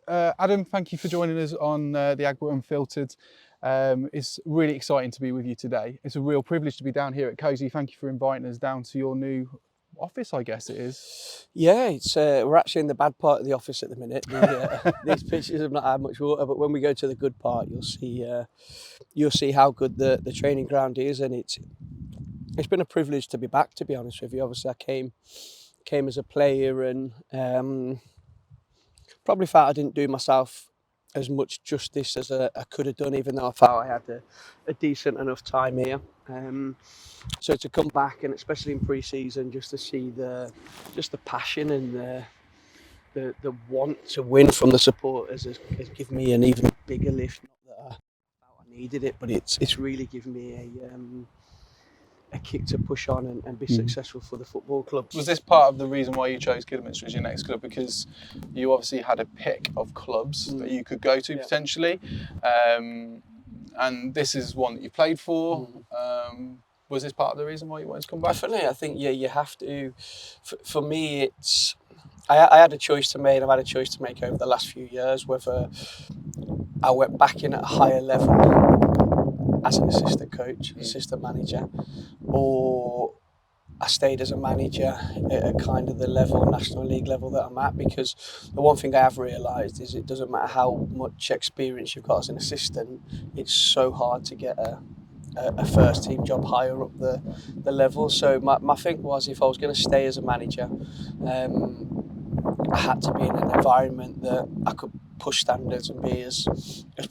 Adam, thank you for joining us on the Agro Unfiltered. It's really exciting to be with you today. It's a real privilege to be down here at Cozy. Thank you for inviting us down to your new office, I guess it is. Yeah, it's we're actually in the bad part of the office at the minute. These pitches have not had much water, but when we go to the good part, you'll see how good the training ground is, and it's been a privilege to be back. To be honest with you, obviously I came as a player, and probably felt I didn't do myself as much justice as I could have done, even though I felt I had a decent enough time here. So to come back, and especially in pre-season, just to see the passion and the want to win from the supporters has given me an even bigger lift. Not that I felt I needed it, but it's really given me a kick to push on and be successful for the football club. Was this part of the reason why you chose Kidderminster as your next club? Because you obviously had a pick of clubs that you could go to potentially, and this is one that you played for. Was this part of the reason why you wanted to come back? Definitely, I think you have to. For me, I had a choice to make. I've had a choice to make over the last few years whether I went back in at a higher level as an assistant coach, assistant manager, or I stayed as a manager at kind of the National League level that I'm at. Because the one thing I have realised is it doesn't matter how much experience you've got as an assistant, it's so hard to get a first team job higher up the level. So my thing was, if I was going to stay as a manager, I had to be in an environment that I could push standards and be as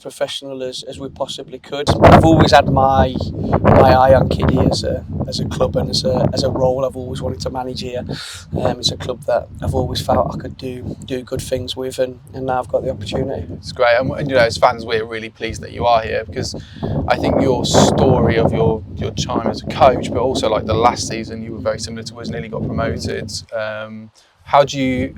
professional as we possibly could. I've always had my eye on Kiddie as a club and as a role. I've always wanted to manage here. It's a club that I've always felt I could do good things with, and now I've got the opportunity. It's great, and as fans, we're really pleased that you are here, because I think your story of your time as a coach, but also like the last season, you were very similar to us, nearly got promoted. How do you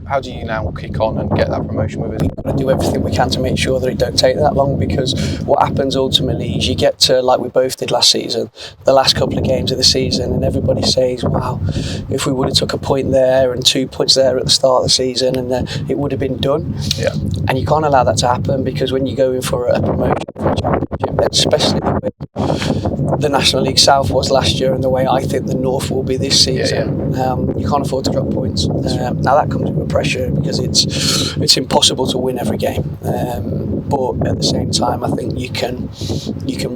now kick on and get that promotion with it? We've got to do everything we can to make sure that it don't take that long, because what happens ultimately is you get to, like we both did last season, the last couple of games of the season, and everybody says, wow, if we would have took a point there and 2 points there at the start of the season, and it would have been done. Yeah. And you can't allow that to happen, because when you go in for a promotion, for a championship, especially the National League South was last year and the way I think the North will be this season, you can't afford to drop points. Now that comes with pressure, because it's impossible to win every game, but at the same time I think you can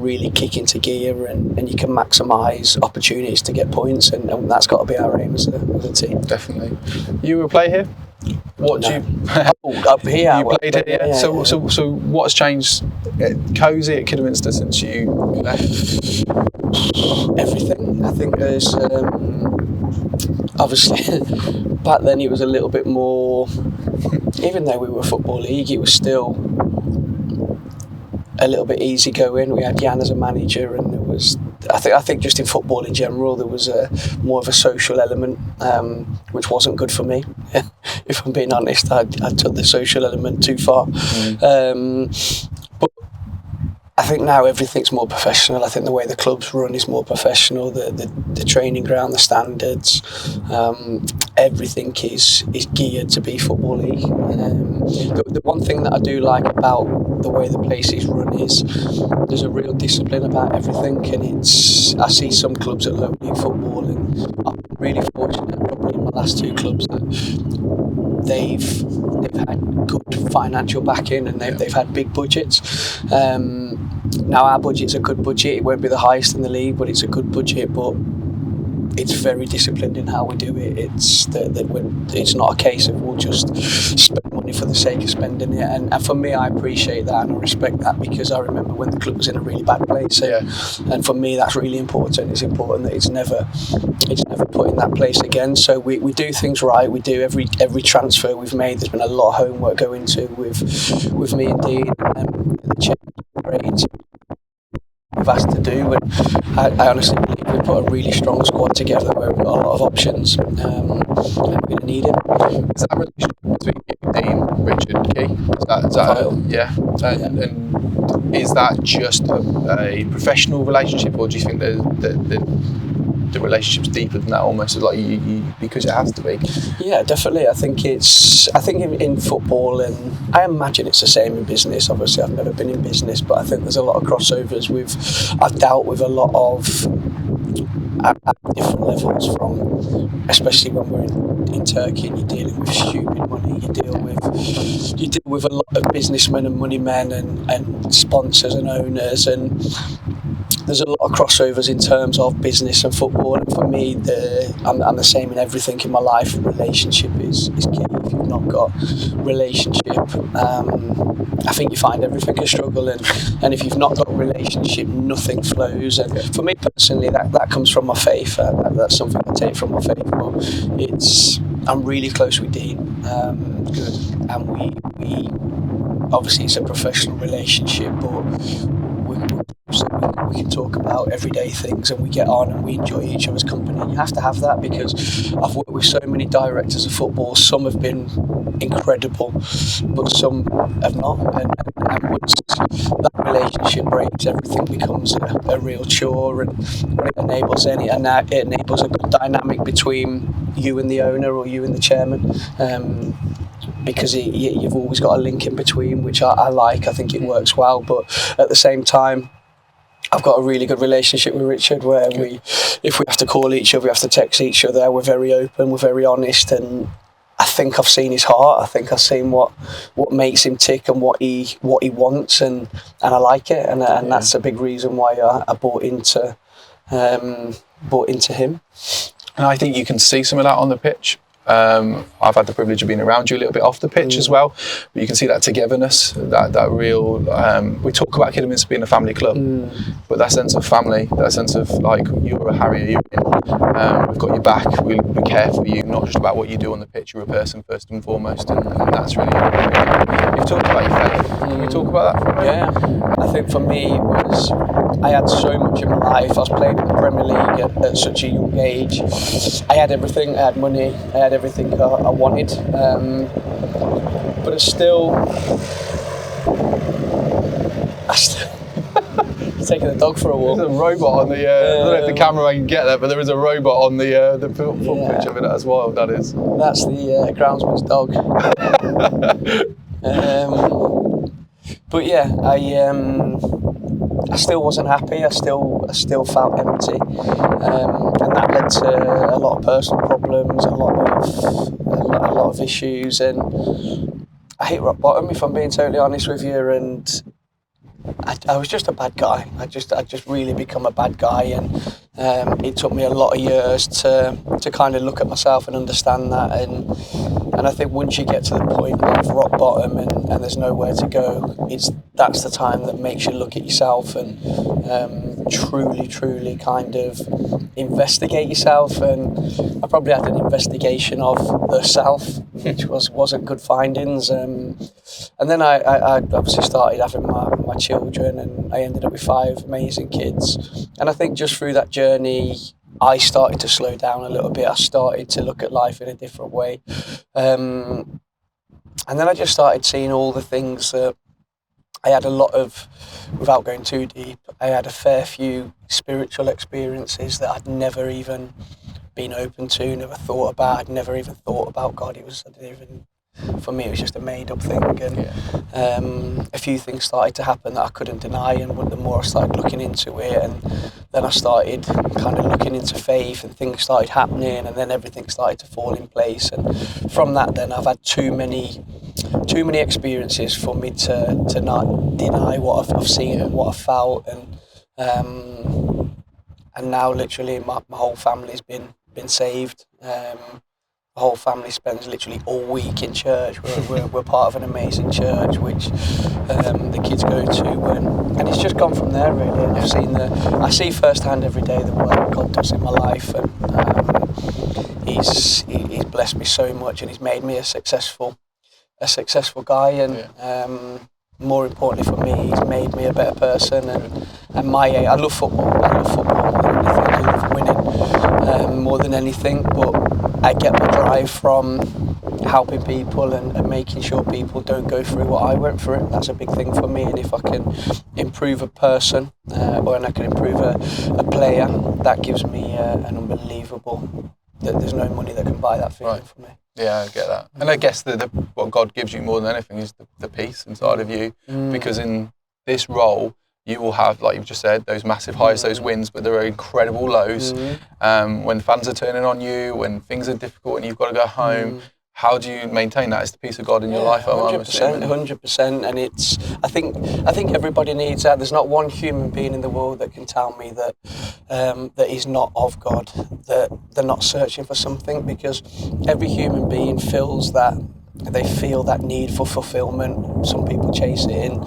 really kick into gear and you can maximise opportunities to get points, and that's got to be our aim as a team. Definitely. You were a player here? Up here. You played here, yeah. So what's changed at Cozy, at Kidderminster, since you left? Everything. I think there's obviously back then it was a little bit more, even though we were a football league, it was still a little bit easy going. We had Jan as a manager, and there was, I think just in football in general, there was more of a social element, which wasn't good for me. If I'm being honest, I took the social element too far. But I think now everything's more professional. I think the way the clubs run is more professional. The training ground, the standards, everything is geared to be football league. The one thing that I do like about the way the place is run is there's a real discipline about everything, and I see some clubs at low league football, and I'm really fortunate probably in my last two clubs that they've had good financial backing, and they've had big budgets. Now our budget's a good budget. It won't be the highest in the league, but it's a good budget. But it's very disciplined in how we do it. It's not a case of we'll just spend money for the sake of spending it. And for me, I appreciate that and I respect that, because I remember when the club was in a really bad place. And for me, that's really important. It's important that it's never put in that place again. So we do things right. We do every transfer we've made. There's been a lot of homework going into with me and Dean and the change we've asked to do, and I honestly believe we put a really strong squad together where we've got a lot of options, and we're going to need it. Is that a relationship between you, Dean, Richard, Key? Is that yeah? And is that just a professional relationship, or do you think that the relationship's deeper than that almost, like you because it has to be. Yeah, definitely. I think in football, and I imagine it's the same in business. Obviously, I've never been in business, but I think there's a lot of crossovers. I've dealt with a lot of at different levels, from especially when we're in Turkey and you're dealing with stupid money. You deal with a lot of businessmen and money men and sponsors and owners, and there's a lot of crossovers in terms of business and football. And for me, I'm the same in everything in my life. Relationship is key. If you've not got relationship, I think you find everything a struggle. And if you've not got relationship, nothing flows. And for me personally, that comes from my faith. That's something I take from my faith. But I'm really close with Dean, and we obviously it's a professional relationship, but we can talk about everyday things and we get on and we enjoy each other's company. You have to have that, because I've worked with so many directors of football. Some have been incredible, but some have not. And once that relationship breaks, everything becomes a real chore, and it enables it enables a good dynamic between you and the owner or you and the chairman. Because you've always got a link in between, which I like. I think it works well, but at the same time, I've got a really good relationship with Richard, where if we have to call each other, we have to text each other, we're very open, we're very honest, and I think I've seen his heart. I think I've seen what makes him tick and what he wants, and I like it, and that's a big reason why I bought into him. And I think you can see some of that on the pitch. I've had the privilege of being around you a little bit off the pitch as well, but you can see that togetherness, that real. We talk about Kidderminster being a family club, but that sense of family, that sense of like, you're a Harrier, you're in. We've got your back. We care for you, not just about what you do on the pitch. You're a person first and foremost, and that's really. You've talked about your faith. Can we talk about that for a moment? Yeah, I think for me it was, I had so much in my life. I was playing in the Premier League at such a young age. I had everything. I had money. I had everything I wanted. But I still taking the dog for a walk. There's a robot on the. I don't know if the cameraman can get that, but there is a robot on the football pitch of it as well. That is. That's the groundsman's dog. But yeah, I still wasn't happy. I still felt empty, and that led to a lot of personal problems, a lot of issues, and I hit rock bottom, if I'm being totally honest with you. And I was just a bad guy. I just really become a bad guy, and it took me a lot of years to kind of look at myself and understand that. And I think once you get to the point of rock bottom and there's nowhere to go, that's the time that makes you look at yourself and truly kind of investigate yourself. And I probably had an investigation of the self, which wasn't good findings. And then I obviously started having my children, and I ended up with 5 amazing kids. And I think just through that journey, I started to slow down a little bit. I started to look at life in a different way. And then I just started seeing all the things that I had a lot of, without going too deep, I had a fair few spiritual experiences that I'd never even been open to, never thought about. I'd never even thought about God. For me, it was just a made-up thing, and a few things started to happen that I couldn't deny, and the more I started looking into it, and then I started kind of looking into faith, and things started happening, and then everything started to fall in place. And from that, then I've had too many experiences for me to not deny what I've seen and what I've felt, and now literally my whole family's been saved. The whole family spends literally all week in church. We're part of an amazing church which the kids go to, and it's just gone from there really. And I see firsthand every day the work God does in my life, and he's blessed me so much, and he's made me a successful guy, and more importantly for me, he's made me a better person. And I love football. I love winning more than anything, but I get my drive from helping people and making sure people don't go through what I went through. That's a big thing for me. And if I can improve a person or I can improve a player, that gives me an unbelievable. There's no money that can buy that feeling for me. Yeah, I get that. And I guess what God gives you more than anything is the peace inside of you. Because in this role, you will have, like you've just said, those massive highs, those wins, but there are incredible lows. When fans are turning on you, when things are difficult and you've got to go home, how do you maintain that? It's the peace of God in your life, I'm assuming. 100%. And it's, I think everybody needs that. There's not one human being in the world that can tell me that that is not of God, that they're not searching for something, because every human being feels that. They feel that need for fulfillment. Some people chase it in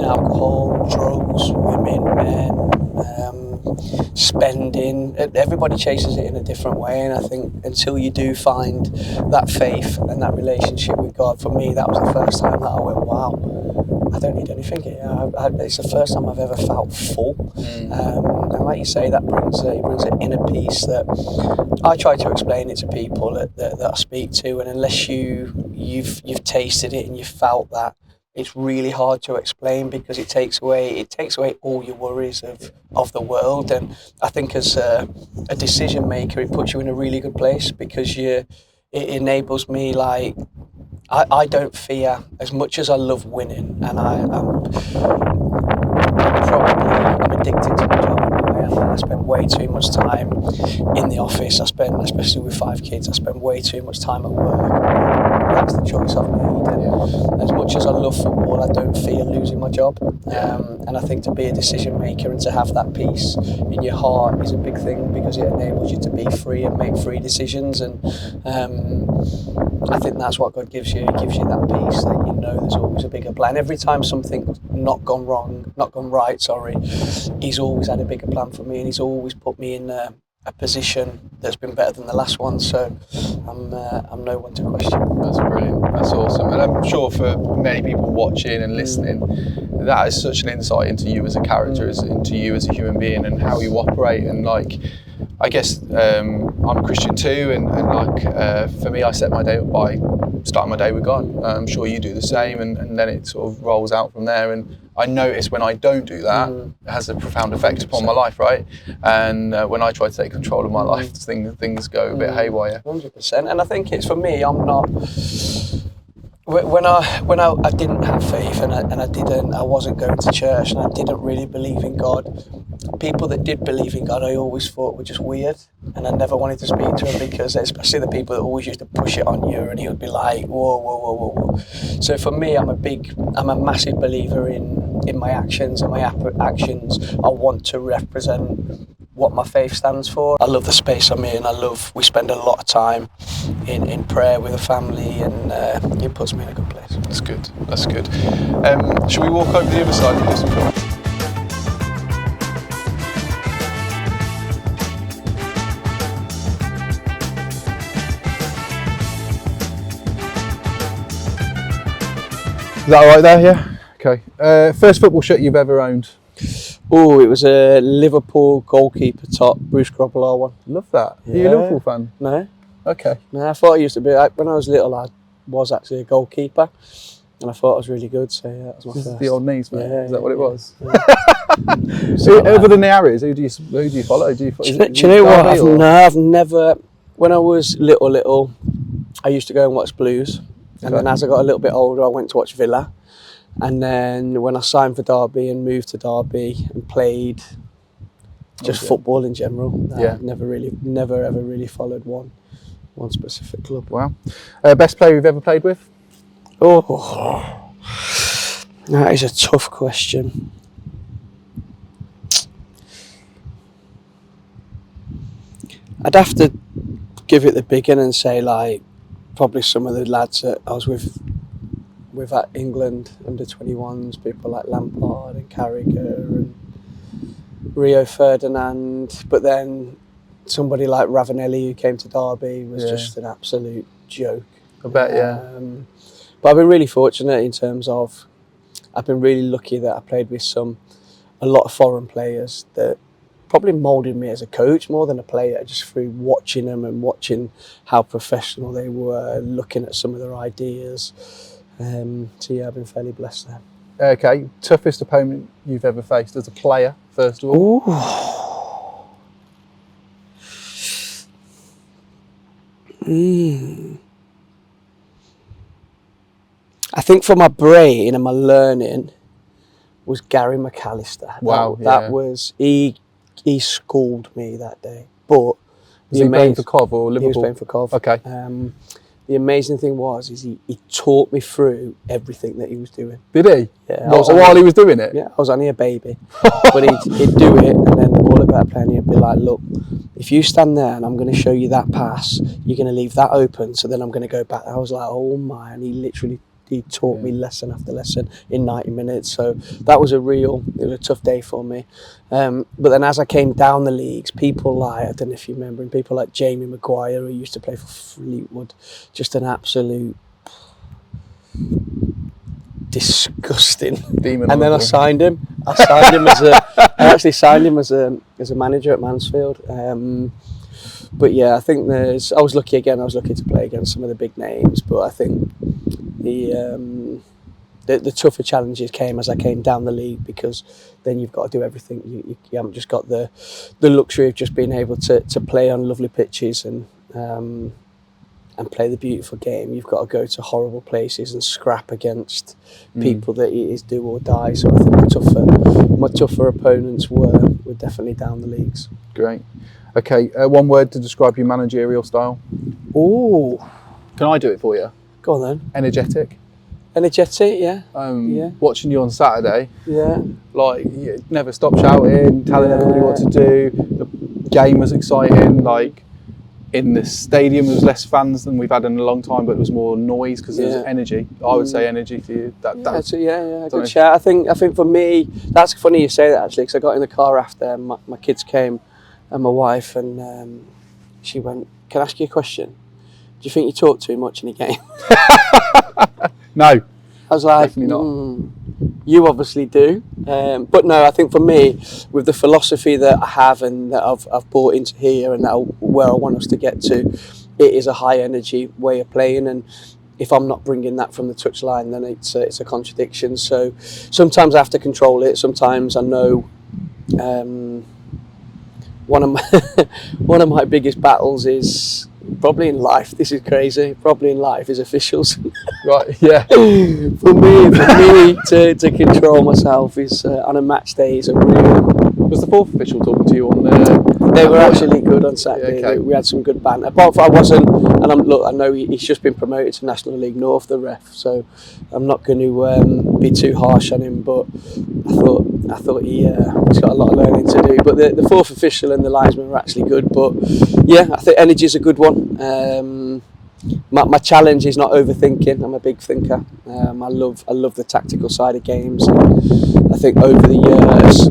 alcohol, drugs, women, men, spending. Everybody chases it in a different way, and I think until you do find that faith and that relationship with God, for me, that was the first time that I went, wow, I don't need anything here. It's the first time I've ever felt full. And like you say, that brings an inner peace that I try to explain it to people that I speak to, and unless you've tasted it and you've felt that, it's really hard to explain, because it takes away all your worries of the world. And I think as a decision maker, it puts you in a really good place, because it enables me, like, I don't fear, as much as I love winning, and I'm addicted to my job. I spend way too much time in the office. Especially with 5 kids, I spend way too much time at work. That's the choice I've made. And as much as I love football, I don't fear losing my job. And I think to be a decision maker and to have that peace in your heart is a big thing, because it enables you to be free and make free decisions. And I think that's what God gives you. It gives you that peace that you know there's always a bigger plan. Every time something's not gone right, He's always had a bigger plan for me, and He's always put me in a position that's been better than the last one. So I'm no one to question. That's brilliant. That's awesome. And I'm sure for many people watching and listening, that is such an insight into you as a character, into you as a human being, and how you operate. And like, I guess I'm a Christian too, and for me, I set my day up by starting my day with God. I'm sure you do the same, and then it sort of rolls out from there. And I notice when I don't do that, it has a profound effect upon my life, right? And when I try to take control of my life, things go a bit haywire. 100%. And I think it's, for me, I'm not. When I didn't have faith and I wasn't going to church and I didn't really believe in God, people that did believe in God I always thought were just weird, and I never wanted to speak to them, because especially the people that always used to push it on you, and he would be like, whoa. So for me, I'm a massive believer in my actions, and my actions I want to represent what my faith stands for. I love the space I'm in. We spend a lot of time in prayer with the family, and it puts me in a good place. That's good. Should we walk over the other side and do some filming? Is that all right there? Yeah. Okay. First football shirt you've ever owned? Oh, it was a Liverpool goalkeeper top, Bruce Grobbelaar one. Love that. Yeah. Are you a Liverpool fan? No. Okay. No, I thought I used to be. When I was little, I was actually a goalkeeper, and I thought I was really good. So yeah, that was my first. The old knees, mate. Yeah, is that what it was? Yeah. Other than the Arrows, who do you follow? Do you know what? I've never. When I was little, I used to go and watch Blues, and then as I got a little bit older, I went to watch Villa. And then when I signed for Derby and moved to Derby and played just football in general, never ever really followed one specific club. Wow. Best player you've ever played with? Oh, that is a tough question. I'd have to give it the big one and say, like, probably some of the lads that I was with at England under 21s, people like Lampard and Carragher and Rio Ferdinand, but then somebody like Ravanelli who came to Derby was just an absolute joke. I bet, yeah. But I've been really fortunate in terms of, I've been really lucky that I played with a lot of foreign players that probably moulded me as a coach more than a player, just through watching them and watching how professional they were, looking at some of their ideas. So yeah, I've been fairly blessed there. Okay, toughest opponent you've ever faced as a player, first of all? I think for my brain and my learning was Gary McAllister. Wow, that was he schooled me that day. But Was he playing for Cov or Liverpool? He was playing for Cov. Okay. The amazing thing was he taught me through everything that he was doing. Did he? Yeah. While he was doing it? Yeah, I was only a baby. But he'd do it, and then the ball would go out playing, he'd be like, look, if you stand there and I'm going to show you that pass, you're going to leave that open, so then I'm going to go back. I was like, oh my, and he taught me lesson after lesson in 90 minutes. So that was it was a tough day for me. But then as I came down the leagues, people like, I don't know if you remember him, people like Jamie Magguire, who used to play for Fleetwood, just an absolute disgusting demon. And then I signed him. I actually signed him as a manager at Mansfield. But yeah, I think I was lucky to play against some of the big names, but I think the tougher challenges came as I came down the league, because then you've got to do everything. You haven't just got the luxury of just being able to play on lovely pitches and play the beautiful game. You've got to go to horrible places and scrap against people that it is do or die. So I think my tougher opponents were definitely down the leagues. Great. Okay, one word to describe your managerial style. Oh, can I do it for you? Go on then. Energetic. Energetic, yeah. Watching you on Saturday, like you never stop shouting, telling everybody what to do. The game was exciting. Like in the stadium, there was less fans than we've had in a long time, but it was more noise because there was energy. I would say energy for you. Good shout. I think for me, that's funny you say that actually, because I got in the car after and my kids came and my wife, and she went, "Can I ask you a question? Do you think you talk too much in the game?" No. I was like, definitely not. You obviously do. But no, I think for me, with the philosophy that I have and that I've brought into here and where I want us to get to, it is a high energy way of playing. And if I'm not bringing that from the touchline, then it's a contradiction. So sometimes I have to control it. Sometimes I know one of my biggest battles is probably in life. This is crazy. Probably in life is officials. Right. Yeah. for me to control myself is on a match day is a real. Was the fourth official talking to you on the? They were actually good on Saturday. Yeah, okay. We had some good banter. Apart from I wasn't, and I know he's just been promoted to National League North, the ref. So I'm not going to be too harsh on him. But I thought he's got a lot of learning to do. But the fourth official and the linesman were actually good. But yeah, I think energy is a good one. My challenge is not overthinking. I'm a big thinker. I love the tactical side of games. And I think over the years,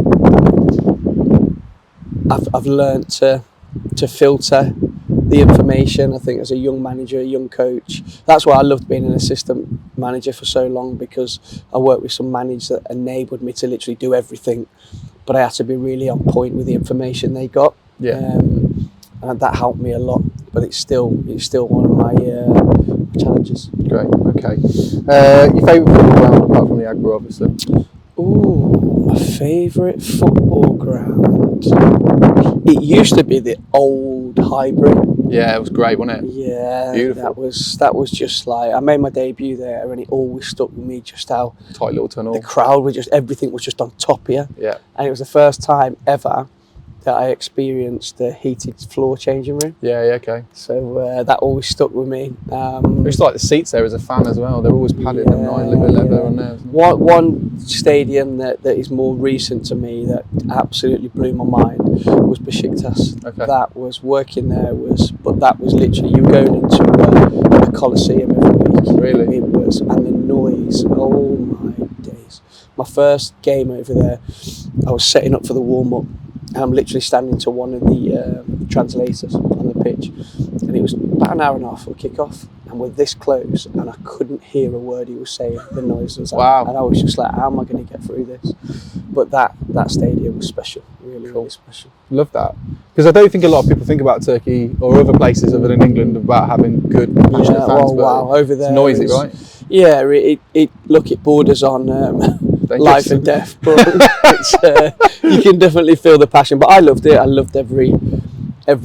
I've learned to filter the information. I think as a young manager, a young coach, that's why I loved being an assistant manager for so long, because I worked with some managers that enabled me to literally do everything, but I had to be really on point with the information they got. Yeah. And that helped me a lot. But it's still one of my challenges. Great. Okay. Your favourite football ground apart from the Agba, obviously? Ooh, my favourite football ground. It used to be the old Highbury. Yeah, it was great, wasn't it? Yeah, beautiful. That was just like, I made my debut there, and it always stuck with me just how tight little tunnel. The crowd was everything was just on top of you. Yeah. And it was the first time ever that I experienced the heated floor changing room. Yeah, okay. So that always stuck with me. It's like the seats there as a fan as well. They're always padded and nice, leather on there. One stadium that is more recent to me that absolutely blew my mind was Besiktas. Okay. That was working there but that was literally, you were going into a Coliseum every week. Really? It was, and the noise. Oh my days! My first game over there, I was setting up for the warm up. I'm literally standing to one of the translators on the pitch, and it was about an hour and a half for kick-off, and we're this close, and I couldn't hear a word he was saying. The noise was Wow. and I was just like, how am I going to get through this? But that stadium was special, really special. Love that, because I don't think a lot of people think about Turkey or other places other than England about having good passionate fans. Oh, wow, over there it's noisy, right? Yeah, it borders on life and death, but you can definitely feel the passion. But I loved it. I loved every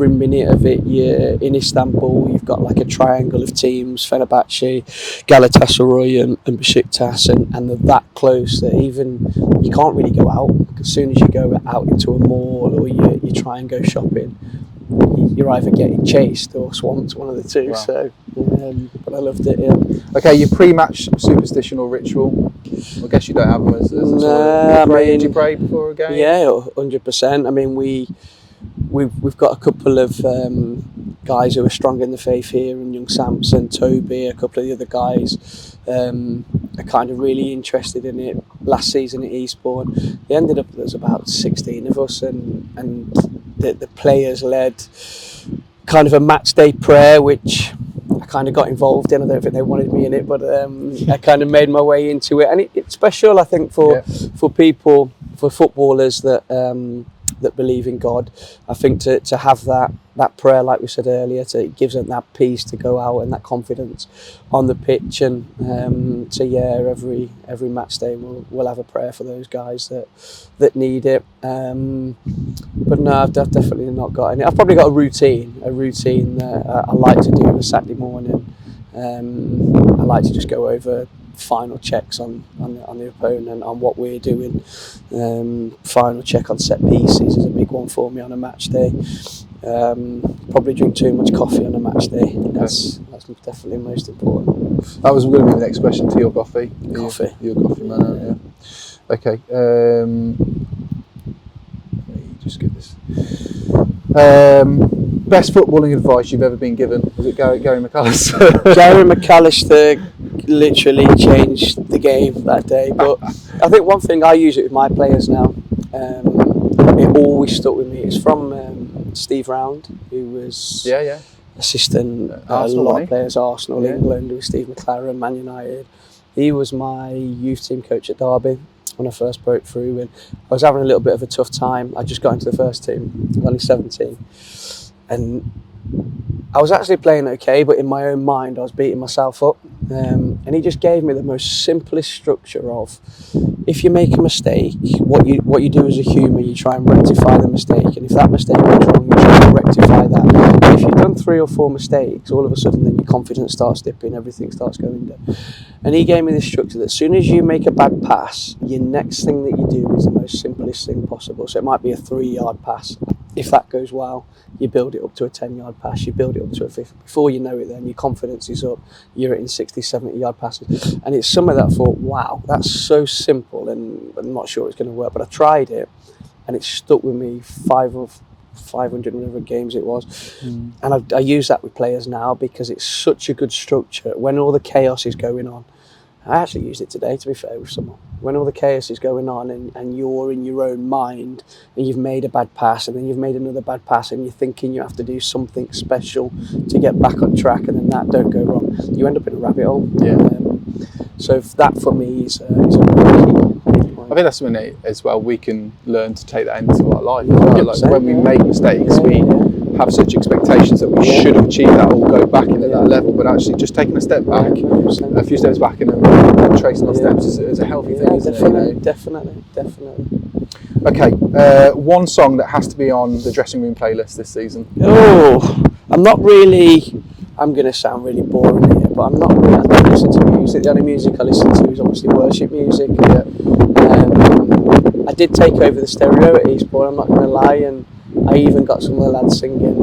minute of it. You're in Istanbul, you've got like a triangle of teams, Fenerbahce, Galatasaray and Besiktas, and they're that close that even you can't really go out. As soon as you go out into a mall or you try and go shopping, you're either getting chased or swamped, one of the two. Wow. So, but I loved it, yeah. Okay, your pre-match superstition or ritual? I guess you don't have them as do you pray before a game? Yeah, 100%. I mean, we've got a couple of guys who are strong in the faith here, and young Samson, Toby, a couple of the other guys are kind of really interested in it. Last season at Eastbourne, they ended up, there was about 16 of us, and the players led kind of a match day prayer, which I kind of got involved in. I don't think they wanted me in it, but I kind of made my way into it, and it's special, I think, for people, for footballers that believe in God. I think to have that prayer, like we said earlier, it gives them that peace to go out and that confidence on the pitch, and every match day we'll have a prayer for those guys that need it. But no, I've definitely not got any. I've probably got a routine that I like to do on a Saturday morning. I like to just go over final checks on the opponent, on what we're doing. Final check on set pieces is a big one for me on a match day. Probably drink too much coffee on a match day. That's definitely most important. That was going to be the next question to your coffee. Coffee. You're a coffee man, aren't you? Okay. Let me just get this. Best footballing advice you've ever been given? Was it Gary McAllister? Gary McAllister literally changed the game that day. But I think one thing, I use it with my players now. It always stuck with me. It's from Steve Round, who was assistant a lot of players, Arsenal, England, with Steve McLaren, Man United. He was my youth team coach at Derby when I first broke through, and I was having a little bit of a tough time. I just got into the first team. I was only 17, and I was actually playing okay, but in my own mind I was beating myself up, and he just gave me the most simplest structure of, if you make a mistake, what you do as a human, you try and rectify the mistake, and if that mistake goes wrong, you try and rectify that. And if you've done 3 or 4 mistakes, all of a sudden then your confidence starts dipping, everything starts going down. And he gave me this structure that as soon as you make a bad pass, your next thing that you do is the most simplest thing possible. So it might be a 3-yard pass. If that goes well, you build it up to a 10-yard pass, you build it up to a 50. Before you know it, then your confidence is up, you're hitting 60, 70-yard passes. And it's something that I thought, wow, that's so simple, and I'm not sure it's going to work. But I tried it, and it stuck with me 500 whatever games it was. And I use that with players now because it's such a good structure. When all the chaos is going on, I actually used it today, to be fair, with someone. When all the chaos is going on and you're in your own mind and you've made a bad pass and then you've made another bad pass and you're thinking you have to do something special to get back on track, and then that don't go wrong, you end up in a rabbit hole. So that for me is a really key point. I think that's something as well we can learn to take that into our life. Like when we make mistakes, we have such expectations that we should achieve that or go back into that level, but actually just taking a step back, a few steps back, and then tracing our steps is a healthy thing, isn't it? Definitely. Okay, one song that has to be on the dressing room playlist this season. I'm not really. I'm going to sound really boring here, but I'm not really. I don't listen to music. The only music I listen to is obviously worship music. I did take over the stereo at Eastbourne, I'm not going to lie, and I even got some of the lads singing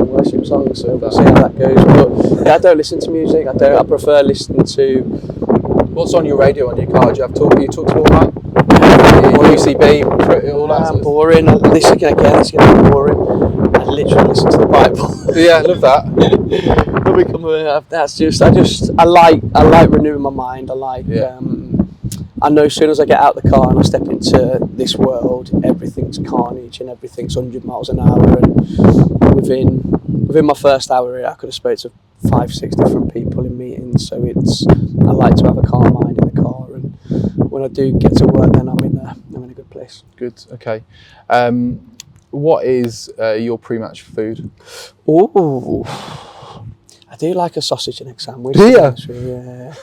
worship songs, so we'll see how that goes. But I don't listen to music. I prefer listening to. What's on your radio on your car? Do you have talk to all that? UCB, all that. Boring. This is going to be boring. I literally listen to the Bible. Yeah, I love that. I like renewing my mind. I know as soon as I get out the car and I step into this world, everything's carnage and everything's 100 miles an hour. And within my first hour, I could have spoke to 5-6 different people in meetings, so I like to have a calm mind in the car, and when I do get to work, then I'm in a good place. Good. Okay. What is your pre-match food? Oh, I do like a sausage and egg sandwich. Do you? Yeah.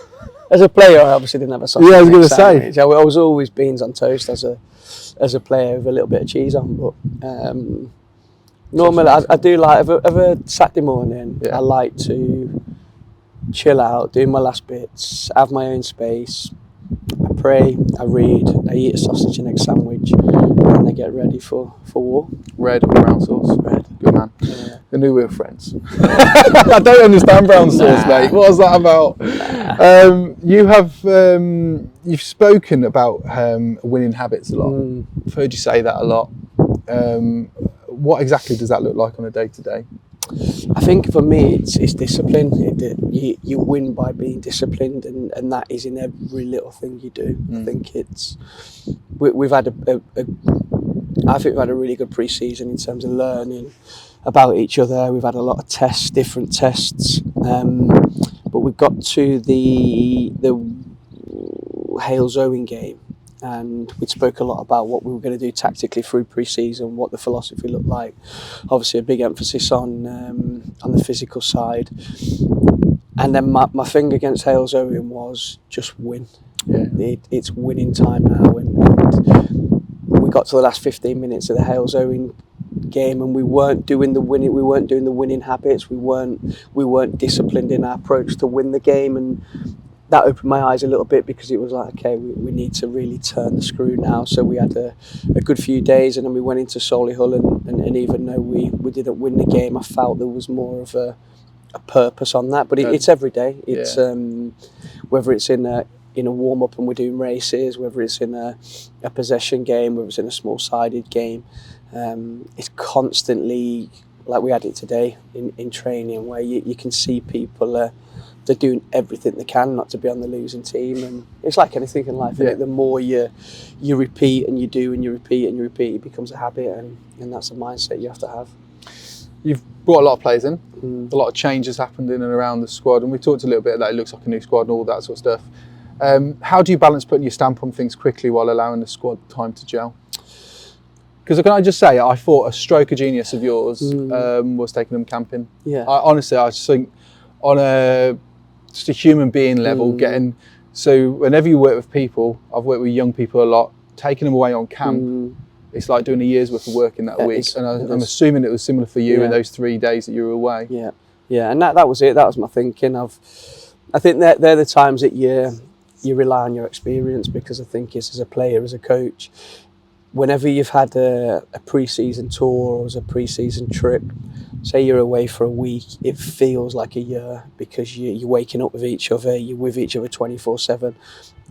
As a player, I obviously didn't have a sausage. Yeah, I was and egg going to say. sandwich. I was always beans on toast as a player with a little bit of cheese on, but normally I do like of a Saturday morning. Yeah. I like to chill out, do my last bits, have my own space. I pray, I read, I eat a sausage and egg sandwich, and I get ready for war. Red or brown sauce? Red. Good man. Yeah. I knew we were friends. I don't understand brown sauce, mate. What was that about? You've spoken about winning habits a lot. I've heard you say that a lot. What exactly does that look like on a day-to-day? I think for me, it's discipline. You win by being disciplined, and that is in every little thing you do. I think we've had I think we've had a really good pre-season in terms of learning about each other. We've had a lot of tests, different tests, but we got to the Hales Owen game, and we spoke a lot about what we were going to do tactically through pre-season, what the philosophy looked like. Obviously, a big emphasis on the physical side, and then my thing against Hales Owen was just win. Yeah. It's winning time now, and we got to the last 15 minutes of the Hales Owen game, and we weren't doing the winning habits. We weren't disciplined in our approach to win the game, and that opened my eyes a little bit, because it was like, okay, we need to really turn the screw now. So we had a good few days, and then we went into Solihull, and even though we didn't win the game, I felt there was more of a purpose on that. But it's every day. It's whether it's in a warm up and we're doing races, whether it's in a possession game, whether it's in a small sided game, it's constantly, like we had it today in training, where you can see people they're doing everything they can not to be on the losing team. And it's like anything in life, isn't it? The more you repeat and you do and you repeat and you repeat, it becomes a habit, and that's a mindset you have to have. You've brought a lot of players in, a lot of changes happened in and around the squad, and we talked a little bit that it looks like a new squad and all that sort of stuff. How do you balance putting your stamp on things quickly while allowing the squad time to gel? Because can I just say, I thought a stroke of genius of yours was taking them camping. Yeah. I just think on just a human being level, so whenever you work with people, I've worked with young people a lot, taking them away on camp, it's like doing a year's worth of work in that week. And I'm assuming it was similar for you in those 3 days that you were away. Yeah, and that was it. That was my thinking. I think they're the times that you rely on your experience, because I think as a player, as a coach, whenever you've had a pre-season tour or a pre-season trip, say you're away for a week, it feels like a year, because you're waking up with each other, you're with each other 24/7.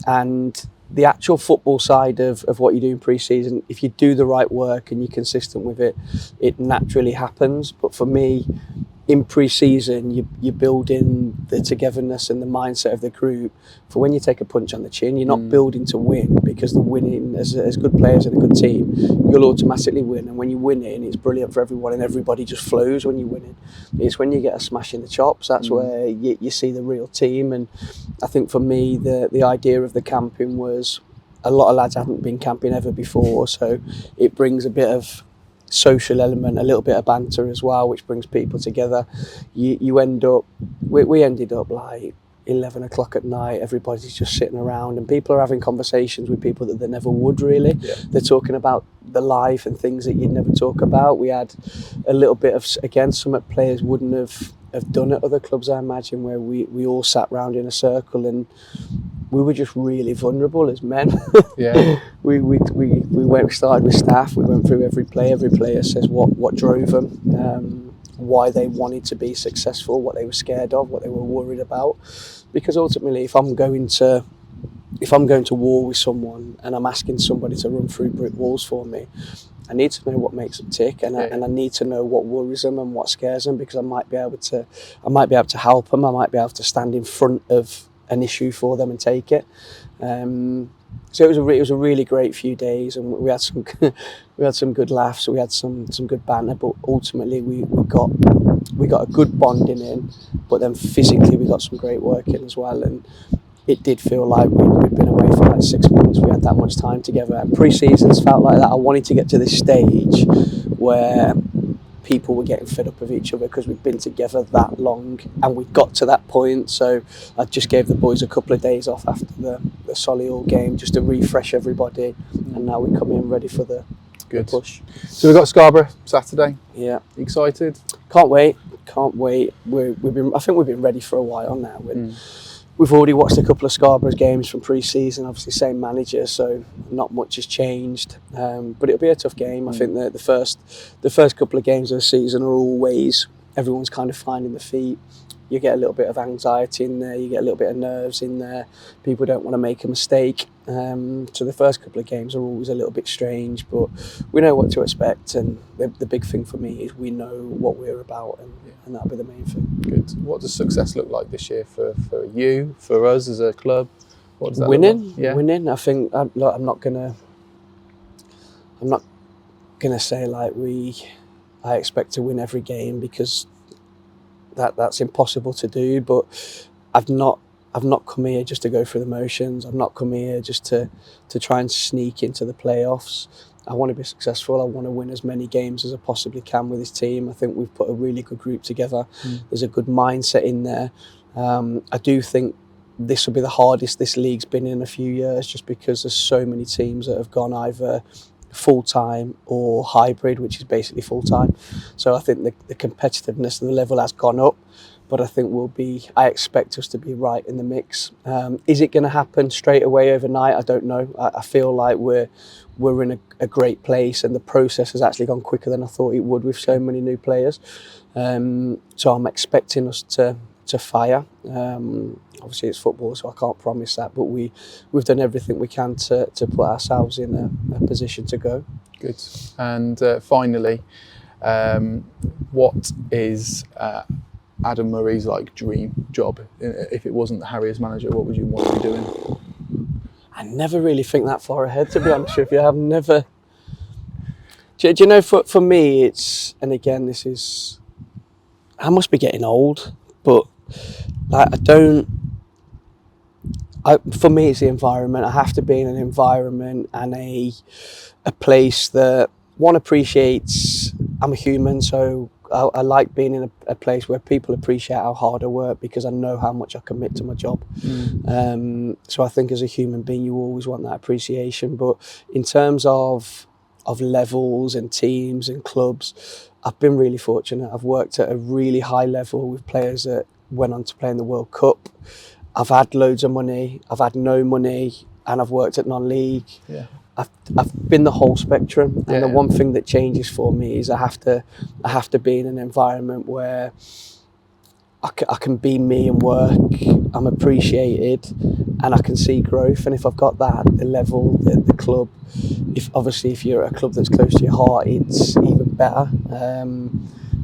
And the actual football side of what you do in pre-season, if you do the right work and you're consistent with it, it naturally happens. But for me, in pre-season, you build in the togetherness and the mindset of the group for when you take a punch on the chin. You're not building to win, because the winning, as good players and a good team, you'll automatically win. And when you win it, and it's brilliant for everyone, and everybody just flows when you win it. It's when you get a smash in the chops, that's where you see the real team. And I think for me, the idea of the camping was, a lot of lads hadn't been camping ever before, so it brings a bit of social element, a little bit of banter as well, which brings people together. You end up, we ended up like 11 o'clock at night, everybody's just sitting around, and people are having conversations with people that they never would really. They're talking about the life and things that you'd never talk about. We had a little bit of, again, some players wouldn't have done at other clubs, I imagine, where we all sat round in a circle, and we were just really vulnerable as men. We started with staff. We went through every player. Every player says what drove them, why they wanted to be successful, what they were scared of, what they were worried about. Because ultimately, if I'm going to war with someone and I'm asking somebody to run through brick walls for me, I need to know what makes them tick, and I need to know what worries them and what scares them, because I might be able to help them. I might be able to stand in front of an issue for them and take it. So it was a really great few days, and we had some we had some good laughs, we had some good banter, but ultimately we got a good bonding in, but then physically we got some great work in as well, and it did feel like we'd been away for like 6 months. We had that much time together, and pre-seasons felt like that. I wanted to get to this stage where people were getting fed up of each other because we'd been together that long, and we got to that point. So I just gave the boys a couple of days off after the Solihull game just to refresh everybody, and now we come in ready for the push. So we've got Scarborough Saturday. Yeah, Excited? Can't wait. I think we've been ready for a while now. We've already watched a couple of Scarborough's games from pre-season. Obviously, same manager, so not much has changed. But it'll be a tough game. I think that the first couple of games of the season are always everyone's kind of finding the feet. You get a little bit of anxiety in there. You get a little bit of nerves in there. People don't want to make a mistake. So the first couple of games are always a little bit strange, but we know what to expect. And the big thing for me is we know what we're about, and that'll be the main thing. Good. What does success look like this year for you, for us as a club? What does that winning? look like? Yeah. Winning. I think I'm not gonna say like I expect to win every game, because that's impossible to do. But I've not come here just to go through the motions. I've not come here just to try and sneak into the playoffs. I want to be successful. I want to win as many games as I possibly can with this team. I think we've put a really good group together. There's a good mindset in there. I do think this will be the hardest this league's been in a few years, just because there's so many teams that have gone either full-time or hybrid, which is basically full-time. So I think the competitiveness and the level has gone up, but I think I expect us to be right in the mix. Is it going to happen straight away overnight? I don't know. I feel like we're in a great place, and the process has actually gone quicker than I thought it would with so many new players. So I'm expecting us to fire. Obviously it's football, so I can't promise that, but we've done everything we can to put ourselves in a position to go. Good. And finally, what is Adam Murray's dream job? If it wasn't the Harriers manager, what would you want to be doing? I never really think that far ahead, to be honest with you. I've never. Do you know? For me, it's, and again, I must be getting old, but for me, it's the environment. I have to be in an environment and a place that one appreciates. I'm a human, so I like being in a place where people appreciate how hard I work, because I know how much I commit to my job. So I think as a human being, you always want that appreciation. But in terms of levels and teams and clubs, I've been really fortunate. I've worked at a really high level with players that went on to play in the World Cup. I've had loads of money, I've had no money, and I've worked at non-league. Yeah. I've been the whole spectrum, and the one thing that changes for me is I have to be in an environment where I can be me and work. I'm appreciated, and I can see growth. And if I've got that, the level, the club, if you're at a club that's close to your heart, it's even better.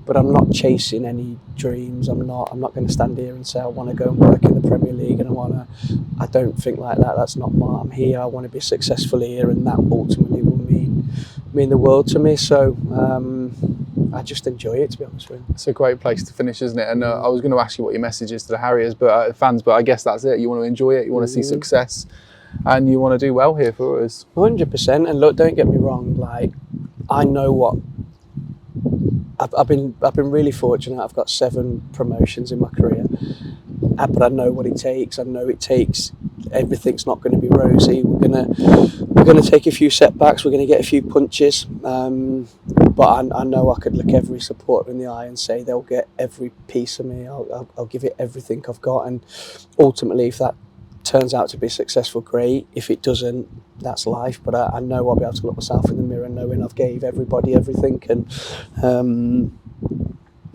But I'm not chasing any dreams. I'm not going to stand here and say I want to go and work in the Premier League, and I don't think like that. That's not why I'm here. I want to be successful here, and that ultimately will mean the world to me. So I just enjoy it, to be honest with you. It's a great place to finish, isn't it? And I was going to ask you what your message is to the Harriers, fans, but I guess that's it. You want to enjoy it. You want to see success, and you want to do well here for us. 100%. And look, don't get me wrong. I know what. I've been really fortunate. I've got 7 promotions in my career, but I know what it takes. I know it takes. Everything's not going to be rosy. We're gonna take a few setbacks. We're going to get a few punches. But I know I could look every supporter in the eye and say they'll get every piece of me. I'll give it everything I've got, and ultimately, if that turns out to be successful, great. If it doesn't, that's life. But I know I'll be able to look myself in the mirror knowing I've gave everybody everything, and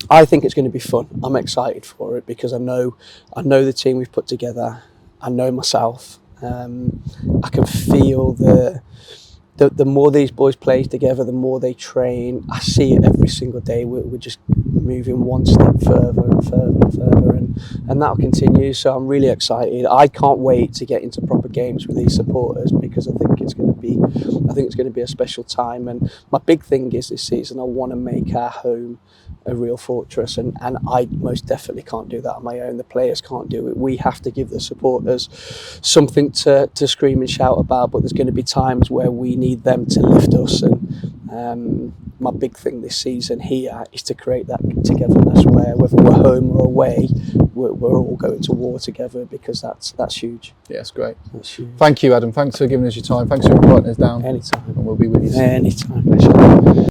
I think it's going to be fun. I'm excited for it because I know the team we've put together. I know myself. I can feel the more these boys play together, the more they train. I see it every single day. We're just moving one step further and further and further, and that'll continue. So I'm really excited. I can't wait to get into proper games with these supporters, because I think it's going to be a special time. And my big thing is this season, I want to make our home a real fortress, and I most definitely can't do that on my own. The players can't do it. We have to give the supporters something to scream and shout about, but there's going to be times where we need them to lift us, and my big thing this season here is to create that togetherness where, whether we're home or away, we're all going to war together, because that's huge. Yeah, it's great. That's huge. Thank you, Adam. Thanks for giving us your time. Thanks for inviting us down. Anytime. And we'll be with you soon. Anytime.